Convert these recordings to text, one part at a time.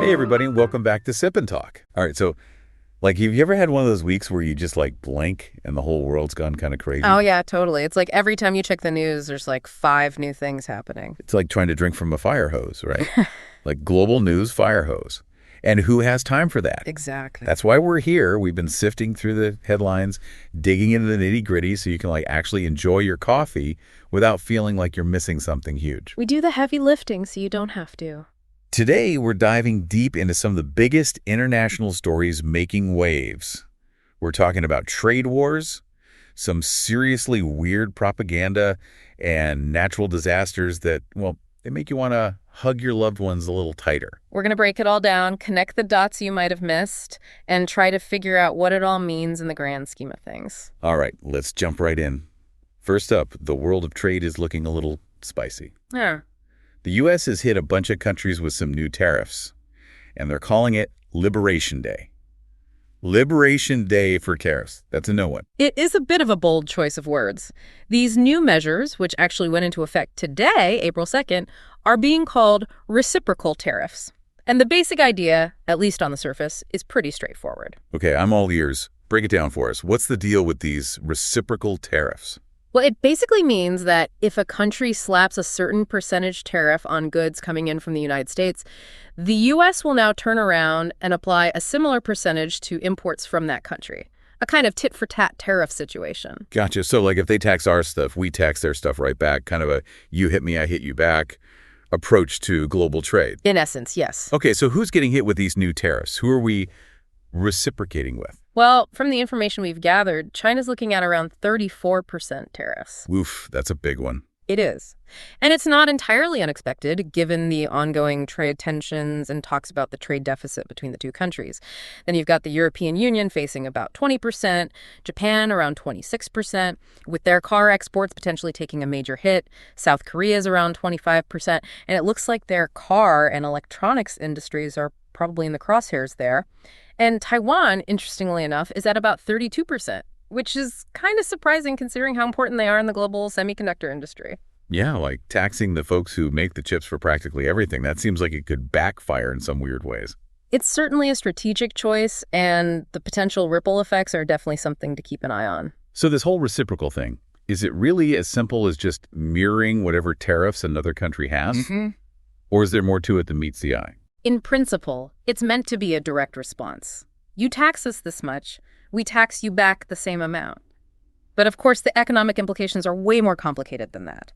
Hey everybody, and welcome back to Sip and Talk. All right, so have you ever had one of those weeks where you just blink and the whole world's gone kind of crazy? Oh yeah, totally. It's like every time you check the news, there's 5 new things happening. It's like trying to drink from a fire hose, right? Like global news fire hose. And who has time for that? Exactly. That's why we're here. We've been sifting through the headlines, digging into the nitty-gritty so you can actually enjoy your coffee without feeling like you're missing something huge. We do the heavy lifting so you don't have to. Today, we're diving deep into some of the biggest international stories making waves. We're talking about trade wars, some seriously weird propaganda, and natural disasters that, they make you want to hug your loved ones a little tighter. We're going to break it all down, connect the dots you might have missed, and try to figure out what it all means in the grand scheme of things. All right, let's jump right in. First up, the world of trade is looking a little spicy. Yeah. The U.S. has hit a bunch of countries with some new tariffs, and they're calling it Liberation Day. Liberation Day for tariffs. That's a no one. It is a bit of a bold choice of words. These new measures, which actually went into effect today, April 2nd, are being called reciprocal tariffs. And the basic idea, at least on the surface, is pretty straightforward. Okay, I'm all ears. Break it down for us. What's the deal with these reciprocal tariffs? Well, it basically means that if a country slaps a certain percentage tariff on goods coming in from the United States, the U.S. will now turn around and apply a similar percentage to imports from that country. A kind of tit-for-tat tariff situation. Gotcha. So if they tax our stuff, we tax their stuff right back, kind of a you hit me, I hit you back approach to global trade. In essence, yes. Okay, so who's getting hit with these new tariffs? Who are we reciprocating with? Well, from the information we've gathered, China's looking at around 34% tariffs. Oof, that's a big one. It is. And it's not entirely unexpected, given the ongoing trade tensions and talks about the trade deficit between the two countries. Then you've got the European Union facing about 20%, Japan around 26%, with their car exports potentially taking a major hit. South Korea's around 25%, and it looks like their car and electronics industries are probably in the crosshairs there. And Taiwan, interestingly enough, is at about 32%, which is kind of surprising considering how important they are in the global semiconductor industry. Yeah, taxing the folks who make the chips for practically everything. That seems like it could backfire in some weird ways. It's certainly a strategic choice, and the potential ripple effects are definitely something to keep an eye on. So this whole reciprocal thing, is it really as simple as just mirroring whatever tariffs another country has? Mm-hmm. Or is there more to it than meets the eye? In principle, it's meant to be a direct response. You tax us this much, we tax you back the same amount. But of course, the economic implications are way more complicated than that.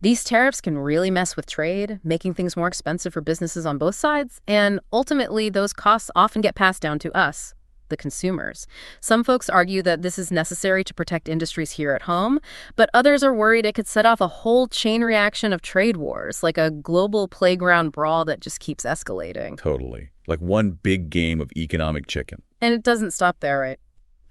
These tariffs can really mess with trade, making things more expensive for businesses on both sides, and ultimately, those costs often get passed down to us, the consumers. Some folks argue that this is necessary to protect industries here at home, but others are worried it could set off a whole chain reaction of trade wars, like a global playground brawl that just keeps escalating. Totally. Like one big game of economic chicken. And it doesn't stop there, right?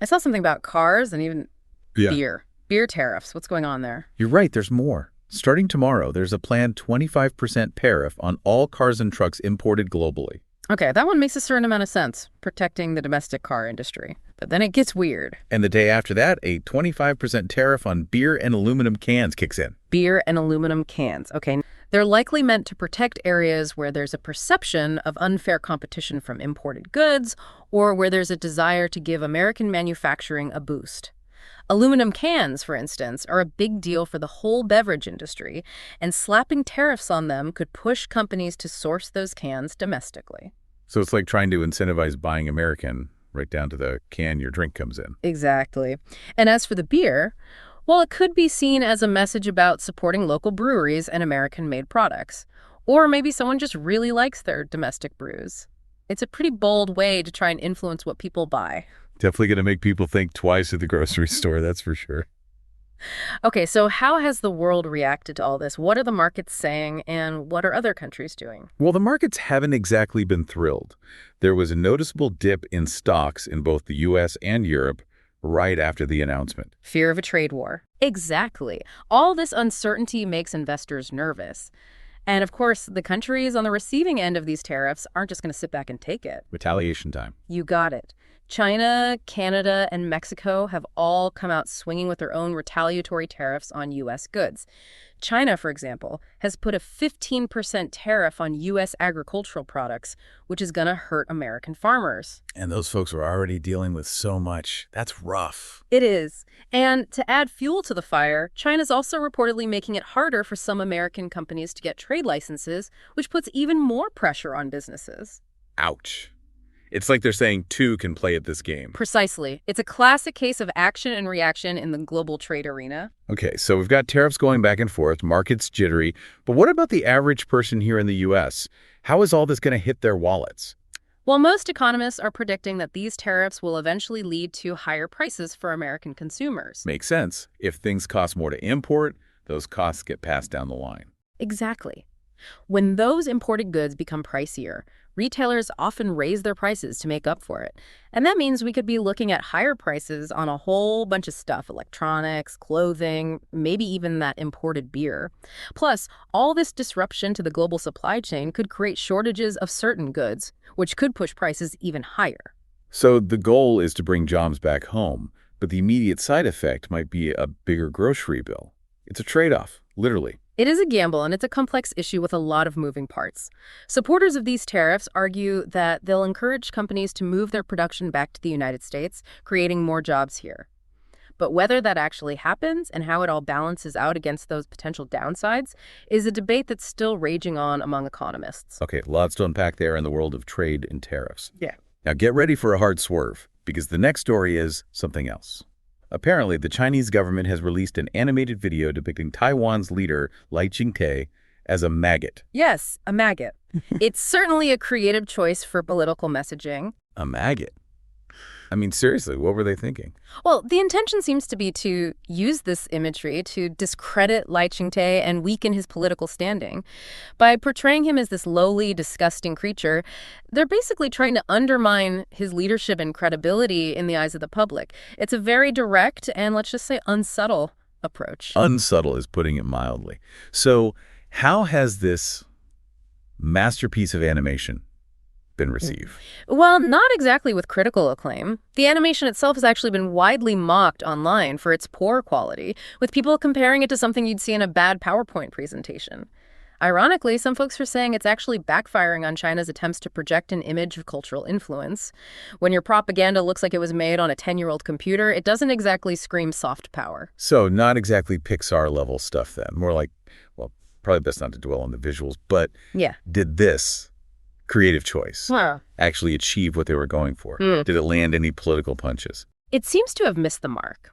I saw something about cars and even beer. Beer tariffs. What's going on there? You're right. There's more. Starting tomorrow, there's a planned 25% tariff on all cars and trucks imported globally. Okay, that one makes a certain amount of sense, protecting the domestic car industry. But then it gets weird. And the day after that, a 25% tariff on beer and aluminum cans kicks in. Beer and aluminum cans. Okay, they're likely meant to protect areas where there's a perception of unfair competition from imported goods or where there's a desire to give American manufacturing a boost. Aluminum cans, for instance, are a big deal for the whole beverage industry, and slapping tariffs on them could push companies to source those cans domestically. So it's like trying to incentivize buying American right down to the can your drink comes in. Exactly. And as for the beer, well, it could be seen as a message about supporting local breweries and American-made products. Or maybe someone just really likes their domestic brews. It's a pretty bold way to try and influence what people buy. Definitely going to make people think twice at the grocery store, that's for sure. Okay, so how has the world reacted to all this? What are the markets saying, and what are other countries doing? Well, the markets haven't exactly been thrilled. There was a noticeable dip in stocks in both the U.S. and Europe right after the announcement. Fear of a trade war. Exactly. All this uncertainty makes investors nervous. And of course, the countries on the receiving end of these tariffs aren't just going to sit back and take it. Retaliation time. You got it. China, Canada, and Mexico have all come out swinging with their own retaliatory tariffs on U.S. goods. China, for example, has put a 15% tariff on U.S. agricultural products, which is going to hurt American farmers. And those folks are already dealing with so much. That's rough. It is. And to add fuel to the fire, China's also reportedly making it harder for some American companies to get trade licenses, which puts even more pressure on businesses. Ouch. It's like they're saying two can play at this game. Precisely. It's a classic case of action and reaction in the global trade arena. Okay, so we've got tariffs going back and forth, markets jittery, but what about the average person here in the U.S.? How is all this going to hit their wallets? Well, most economists are predicting that these tariffs will eventually lead to higher prices for American consumers. Makes sense. If things cost more to import, those costs get passed down the line. Exactly. When those imported goods become pricier, retailers often raise their prices to make up for it. And that means we could be looking at higher prices on a whole bunch of stuff, electronics, clothing, maybe even that imported beer. Plus, all this disruption to the global supply chain could create shortages of certain goods, which could push prices even higher. So the goal is to bring jobs back home, but the immediate side effect might be a bigger grocery bill. It's a trade-off, literally. It is a gamble, and it's a complex issue with a lot of moving parts. Supporters of these tariffs argue that they'll encourage companies to move their production back to the United States, creating more jobs here. But whether that actually happens and how it all balances out against those potential downsides is a debate that's still raging on among economists. Okay, lots to unpack there in the world of trade and tariffs. Yeah. Now get ready for a hard swerve, because the next story is something else. Apparently, the Chinese government has released an animated video depicting Taiwan's leader, Lai Ching-te, as a maggot. Yes, a maggot. It's certainly a creative choice for political messaging. A maggot? I mean, seriously, what were they thinking? Well, the intention seems to be to use this imagery to discredit Lai Ching-te and weaken his political standing. By portraying him as this lowly, disgusting creature, they're basically trying to undermine his leadership and credibility in the eyes of the public. It's a very direct and, let's just say, unsubtle approach. Unsubtle is putting it mildly. So how has this masterpiece of animation been received? Well, not exactly with critical acclaim. The animation itself has actually been widely mocked online for its poor quality, with people comparing it to something you'd see in a bad PowerPoint presentation. Ironically, some folks are saying it's actually backfiring on China's attempts to project an image of cultural influence. When your propaganda looks like it was made on a 10-year-old computer, it doesn't exactly scream soft power. So not exactly Pixar-level stuff then. More like, well, probably best not to dwell on the visuals, but yeah. Did this creative choice actually achieve what they were going for? Did it land any political punches? It seems to have missed the mark.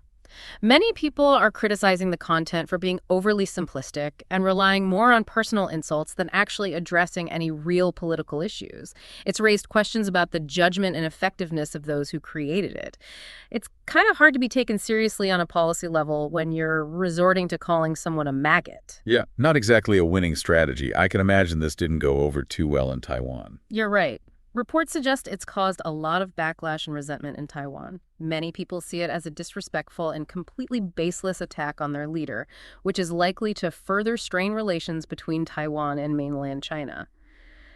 Many people are criticizing the content for being overly simplistic and relying more on personal insults than actually addressing any real political issues. It's raised questions about the judgment and effectiveness of those who created it. It's kind of hard to be taken seriously on a policy level when you're resorting to calling someone a maggot. Yeah, not exactly a winning strategy. I can imagine this didn't go over too well in Taiwan. You're right. Reports suggest it's caused a lot of backlash and resentment in Taiwan. Many people see it as a disrespectful and completely baseless attack on their leader, which is likely to further strain relations between Taiwan and mainland China.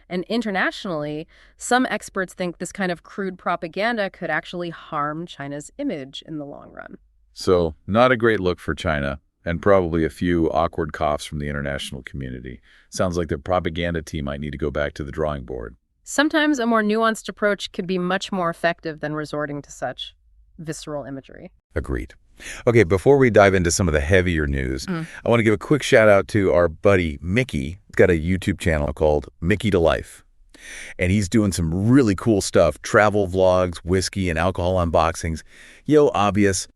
And internationally, some experts think this kind of crude propaganda could actually harm China's image in the long run. So, not a great look for China, and probably a few awkward coughs from the international community. Sounds like their propaganda team might need to go back to the drawing board. Sometimes a more nuanced approach could be much more effective than resorting to such visceral imagery. Agreed. Okay, before we dive into some of the heavier news, I want to give a quick shout out to our buddy Mickey. He's got a YouTube channel called Mickey to Life. And he's doing some really cool stuff, travel vlogs, whiskey and alcohol unboxings. Obvious.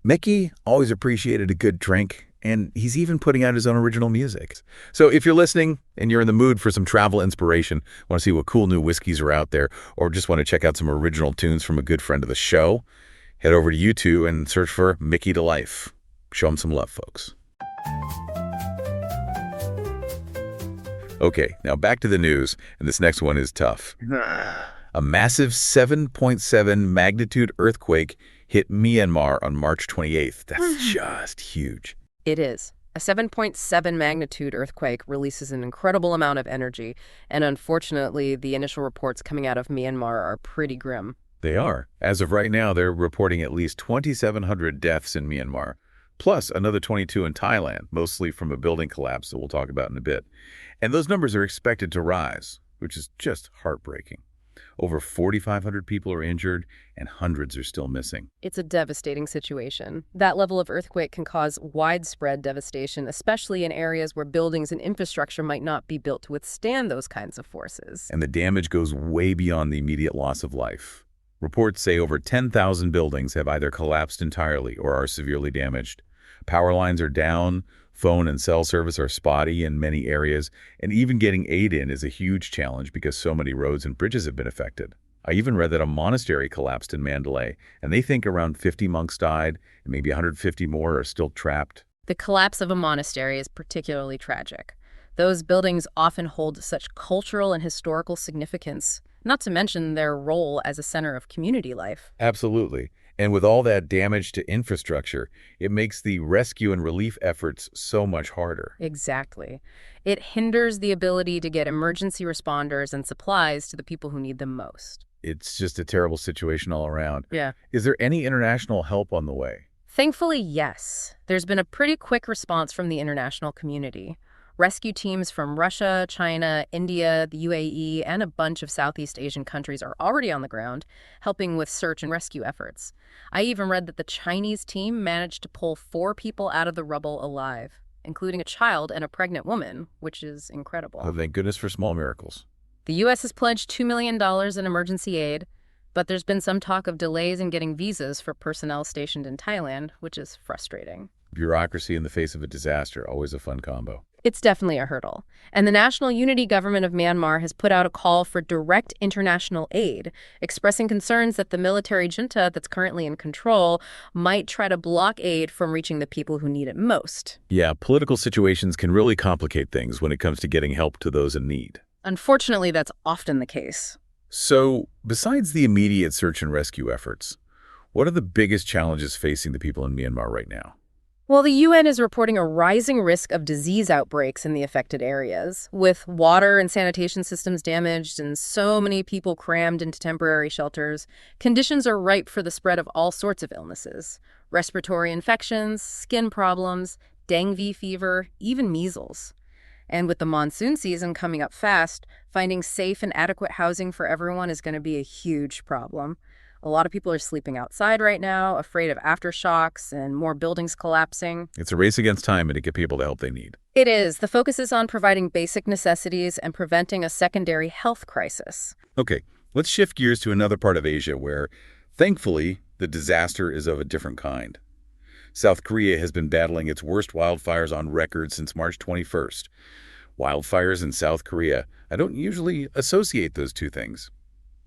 Mickey always appreciated a good drink, and he's even putting out his own original music. So if you're listening and you're in the mood for some travel inspiration, want to see what cool new whiskeys are out there, or just want to check out some original tunes from a good friend of the show, head over to YouTube and search for Mickey to Life. Show him some love, folks. Okay, now back to the news, and this next one is tough. A massive 7.7 magnitude earthquake hit Myanmar on March 28th. That's just huge. It is. A 7.7 magnitude earthquake releases an incredible amount of energy, and unfortunately, the initial reports coming out of Myanmar are pretty grim. They are. As of right now, they're reporting at least 2,700 deaths in Myanmar, plus another 22 in Thailand, mostly from a building collapse that we'll talk about in a bit. And those numbers are expected to rise, which is just heartbreaking. Over 4,500 people are injured, and hundreds are still missing. It's a devastating situation. That level of earthquake can cause widespread devastation, especially in areas where buildings and infrastructure might not be built to withstand those kinds of forces. And the damage goes way beyond the immediate loss of life. Reports say over 10,000 buildings have either collapsed entirely or are severely damaged. Power lines are down, phone and cell service are spotty in many areas, and even getting aid in is a huge challenge because so many roads and bridges have been affected. I even read that a monastery collapsed in Mandalay, and they think around 50 monks died, and maybe 150 more are still trapped. The collapse of a monastery is particularly tragic. Those buildings often hold such cultural and historical significance, not to mention their role as a center of community life. Absolutely. And with all that damage to infrastructure, it makes the rescue and relief efforts so much harder. Exactly. It hinders the ability to get emergency responders and supplies to the people who need them most. It's just a terrible situation all around. Yeah. Is there any international help on the way? Thankfully, yes. There's been a pretty quick response from the international community. Rescue teams from Russia, China, India, the UAE, and a bunch of Southeast Asian countries are already on the ground, helping with search and rescue efforts. I even read that the Chinese team managed to pull 4 people out of the rubble alive, including a child and a pregnant woman, which is incredible. Oh, thank goodness for small miracles. The U.S. has pledged $2 million in emergency aid, but there's been some talk of delays in getting visas for personnel stationed in Thailand, which is frustrating. Bureaucracy in the face of a disaster, always a fun combo. It's definitely a hurdle. And the National Unity Government of Myanmar has put out a call for direct international aid, expressing concerns that the military junta that's currently in control might try to block aid from reaching the people who need it most. Yeah, political situations can really complicate things when it comes to getting help to those in need. Unfortunately, that's often the case. So, besides the immediate search and rescue efforts, what are the biggest challenges facing the people in Myanmar right now? Well, the UN is reporting a rising risk of disease outbreaks in the affected areas, with water and sanitation systems damaged and so many people crammed into temporary shelters. Conditions are ripe for the spread of all sorts of illnesses: respiratory infections, skin problems, dengue fever, even measles. And with the monsoon season coming up fast, finding safe and adequate housing for everyone is going to be a huge problem. A lot of people are sleeping outside right now, afraid of aftershocks and more buildings collapsing. It's a race against time to get people the help they need. It is. The focus is on providing basic necessities and preventing a secondary health crisis. Okay, let's shift gears to another part of Asia where, thankfully, the disaster is of a different kind. South Korea has been battling its worst wildfires on record since March 21st. Wildfires in South Korea, I don't usually associate those two things.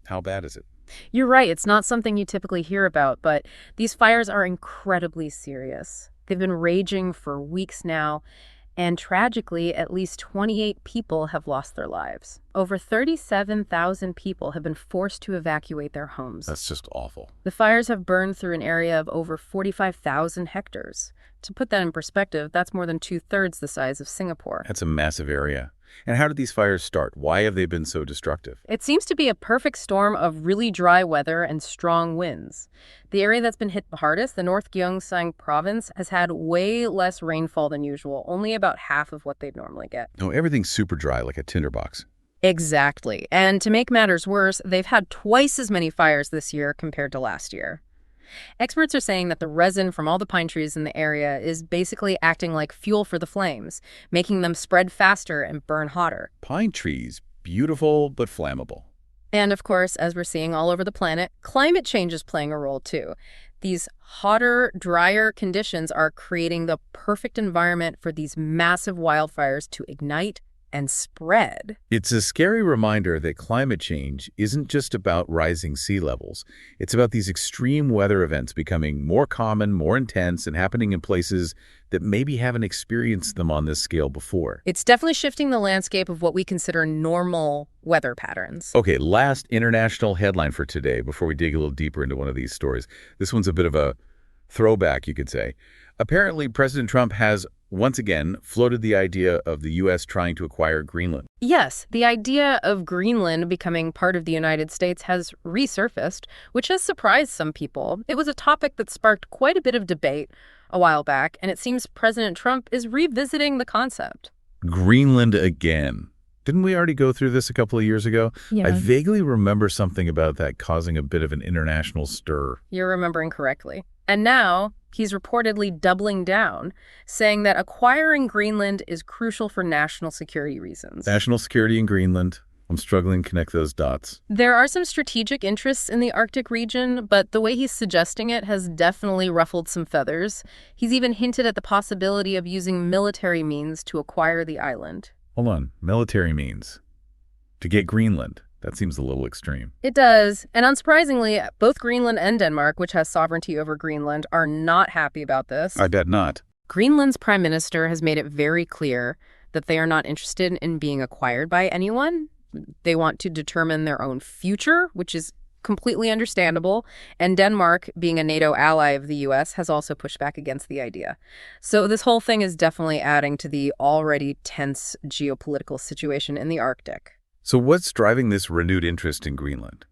How bad is it? You're right, it's not something you typically hear about, but these fires are incredibly serious. They've been raging for weeks now, and tragically, at least 28 people have lost their lives. Over 37,000 people have been forced to evacuate their homes. That's just awful. The fires have burned through an area of over 45,000 hectares. To put that in perspective, that's more than 2/3 the size of Singapore. That's a massive area. And how did these fires start? Why have they been so destructive? It seems to be a perfect storm of really dry weather and strong winds. The area that's been hit the hardest, the North Gyeongsang province, has had way less rainfall than usual, only about half of what they'd normally get. No, everything's super dry, like a tinderbox. Exactly. And to make matters worse, they've had twice as many fires this year compared to last year. Experts are saying that the resin from all the pine trees in the area is basically acting like fuel for the flames, making them spread faster and burn hotter. Pine trees, beautiful but flammable. And of course, as we're seeing all over the planet, climate change is playing a role too. These hotter, drier conditions are creating the perfect environment for these massive wildfires to ignite and spread. It's a scary reminder that climate change isn't just about rising sea levels. It's about these extreme weather events becoming more common, more intense, and happening in places that maybe haven't experienced them on this scale before. It's definitely shifting the landscape of what we consider normal weather patterns. Okay, last international headline for today before we dig a little deeper into one of these stories. This one's a bit of a throwback, you could say. Apparently, President Trump has once again, floated the idea of the U.S. trying to acquire Greenland. Yes, the idea of Greenland becoming part of the United States has resurfaced, which has surprised some people. It was a topic that sparked quite a bit of debate a while back, and it seems President Trump is revisiting the concept. Greenland again. Didn't we already go through this a couple of years ago? Yeah. I vaguely remember something about that causing a bit of an international stir. You're remembering correctly. And now he's reportedly doubling down, saying that acquiring Greenland is crucial for national security reasons. National security in Greenland. I'm struggling to connect those dots. There are some strategic interests in the Arctic region, but the way he's suggesting it has definitely ruffled some feathers. He's even hinted at the possibility of using military means to acquire the island. Hold on. Military means. To get Greenland. That seems a little extreme. It does. And unsurprisingly, both Greenland and Denmark, which has sovereignty over Greenland, are not happy about this. I bet not. Greenland's prime minister has made it very clear that they are not interested in being acquired by anyone. They want to determine their own future, which is completely understandable. And Denmark, being a NATO ally of the U.S., has also pushed back against the idea. So this whole thing is definitely adding to the already tense geopolitical situation in the Arctic. So what's driving this renewed interest in Greenland?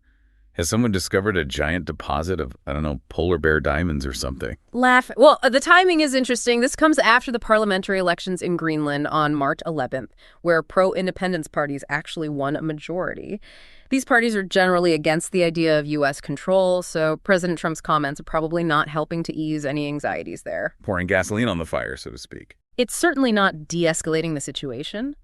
Has someone discovered a giant deposit of, I don't know, polar bear diamonds or something? Well, the timing is interesting. This comes after the parliamentary elections in Greenland on March 11th, where pro-independence parties actually won a majority. These parties are generally against the idea of U.S. control, so President Trump's comments are probably not helping to ease any anxieties there. Pouring gasoline on the fire, so to speak. It's certainly not de-escalating the situation.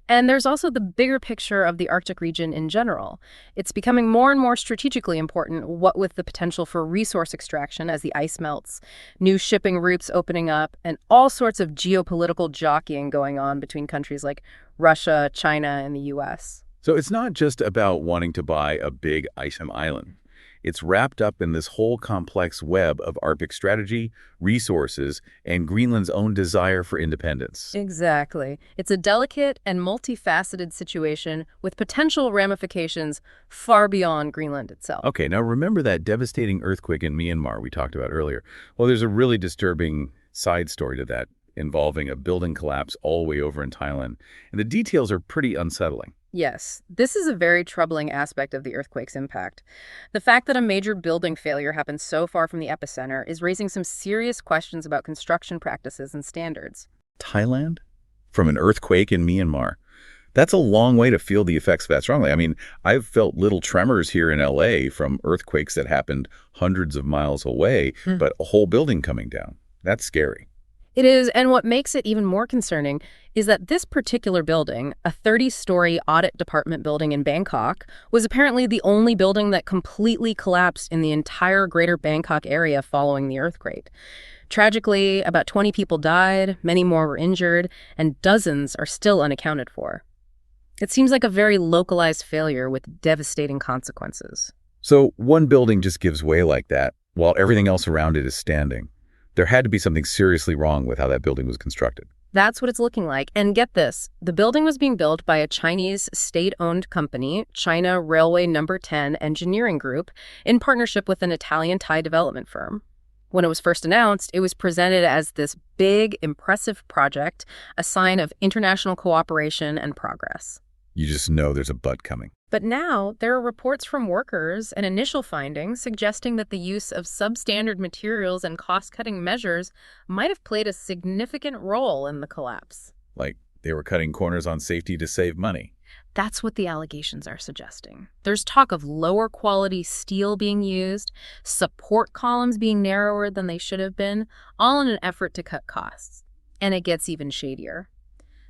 And there's also the bigger picture of the Arctic region in general. It's becoming more and more strategically important, what with the potential for resource extraction as the ice melts, new shipping routes opening up, and all sorts of geopolitical jockeying going on between countries like Russia, China, and the U.S. So it's not just about wanting to buy a big ice island. It's wrapped up in this whole complex web of Arctic strategy, resources, and Greenland's own desire for independence. Exactly. It's a delicate and multifaceted situation with potential ramifications far beyond Greenland itself. Okay, now remember that devastating earthquake in Myanmar we talked about earlier? Well, there's a really disturbing side story to that involving a building collapse all the way over in Thailand, and the details are pretty unsettling. Yes, this is a very troubling aspect of the earthquake's impact. The fact that a major building failure happened so far from the epicenter is raising some serious questions about construction practices and standards. Thailand? From an earthquake in Myanmar? That's a long way to feel the effects that strongly. I mean, I've felt little tremors here in LA from earthquakes that happened hundreds of miles away, but a whole building coming down. That's scary. It is, and what makes it even more concerning is that this particular building, a 30-story audit department building in Bangkok, was apparently the only building that completely collapsed in the entire greater Bangkok area following the earthquake. Tragically, about 20 people died, many more were injured, and dozens are still unaccounted for. It seems like a very localized failure with devastating consequences. So one building just gives way like that, while everything else around it is standing. There had to be something seriously wrong with how that building was constructed. That's what it's looking like. And get this, the building was being built by a Chinese state-owned company, China Railway No. 10 Engineering Group, in partnership with an Italian Thai development firm. When it was first announced, it was presented as this big, impressive project, a sign of international cooperation and progress. You just know there's a but coming. But now there are reports from workers and initial findings suggesting that the use of substandard materials and cost-cutting measures might have played a significant role in the collapse. Like they were cutting corners on safety to save money. That's what the allegations are suggesting. There's talk of lower quality steel being used, support columns being narrower than they should have been, all in an effort to cut costs. And it gets even shadier.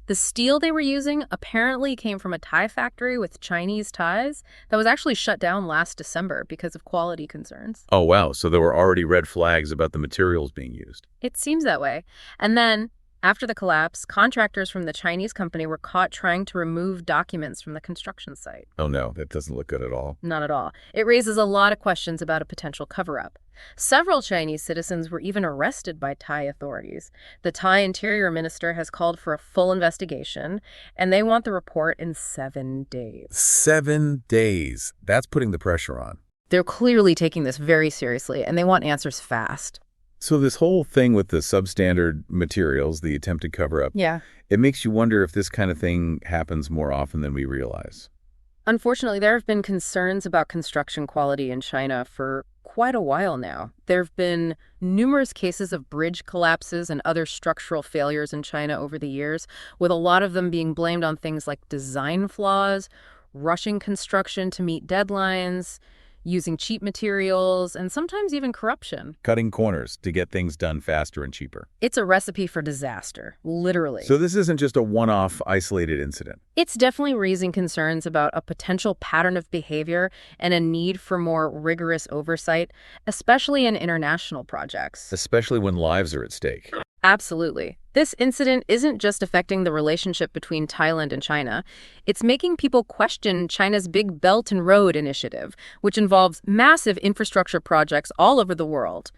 The steel they were using apparently came from a Thai factory with Chinese ties that was actually shut down last December because of quality concerns. Oh, wow. So there were already red flags about the materials being used. It seems that way. And then, after the collapse, contractors from the Chinese company were caught trying to remove documents from the construction site. Oh, no, that doesn't look good at all. Not at all. It raises a lot of questions about a potential cover-up. Several Chinese citizens were even arrested by Thai authorities. The Thai interior minister has called for a full investigation, and they want the report in 7 days. 7 days. That's putting the pressure on. They're clearly taking this very seriously, and they want answers fast. So this whole thing with the substandard materials, the attempted cover-up, Yeah. it makes you wonder if this kind of thing happens more often than we realize. Unfortunately, there have been concerns about construction quality in China for quite a while now. There have been numerous cases of bridge collapses and other structural failures in China over the years, with a lot of them being blamed on things like design flaws, rushing construction to meet deadlines, using cheap materials, and sometimes even corruption. Cutting corners to get things done faster and cheaper. It's a recipe for disaster, literally. So this isn't just a one-off isolated incident. It's definitely raising concerns about a potential pattern of behavior and a need for more rigorous oversight, especially in international projects. Especially when lives are at stake. Absolutely. This incident isn't just affecting the relationship between Thailand and China. It's making people question China's Big Belt and Road Initiative, which involves massive infrastructure projects all over the world.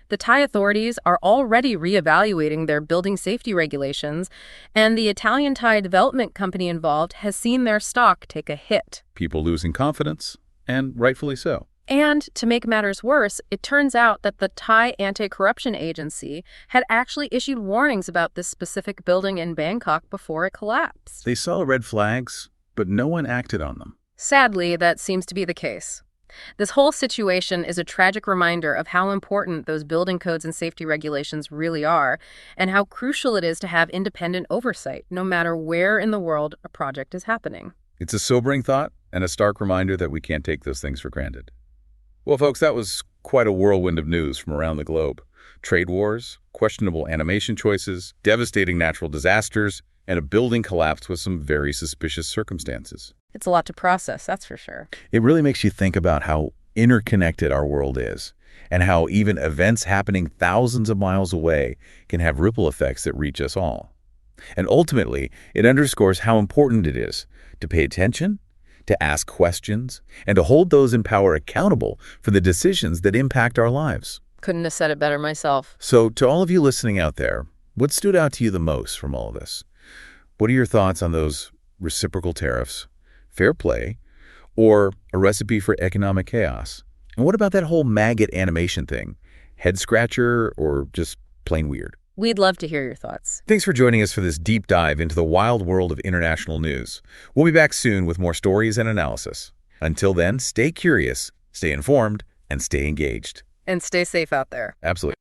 The Thai authorities are already reevaluating their building safety regulations, and the Italian Thai development company involved has seen their stock take a hit. People losing confidence, and rightfully so. And to make matters worse, it turns out that the Thai anti-corruption agency had actually issued warnings about this specific building in Bangkok before it collapsed. They saw red flags, but no one acted on them. Sadly, that seems to be the case. This whole situation is a tragic reminder of how important those building codes and safety regulations really are, and how crucial it is to have independent oversight, no matter where in the world a project is happening. It's a sobering thought and a stark reminder that we can't take those things for granted. Well, folks, that was quite a whirlwind of news from around the globe. Trade wars, questionable animation choices, devastating natural disasters, and a building collapse with some very suspicious circumstances. It's a lot to process, that's for sure. It really makes you think about how interconnected our world is, and how even events happening thousands of miles away can have ripple effects that reach us all. And ultimately, it underscores how important it is to pay attention, to ask questions, and to hold those in power accountable for the decisions that impact our lives. Couldn't have said it better myself. So to all of you listening out there, what stood out to you the most from all of this? What are your thoughts on those reciprocal tariffs, fair play, or a recipe for economic chaos? And what about that whole maggot animation thing? Head scratcher or just plain weird? We'd love to hear your thoughts. Thanks for joining us for this deep dive into the wild world of international news. We'll be back soon with more stories and analysis. Until then, stay curious, stay informed, and stay engaged. And stay safe out there. Absolutely.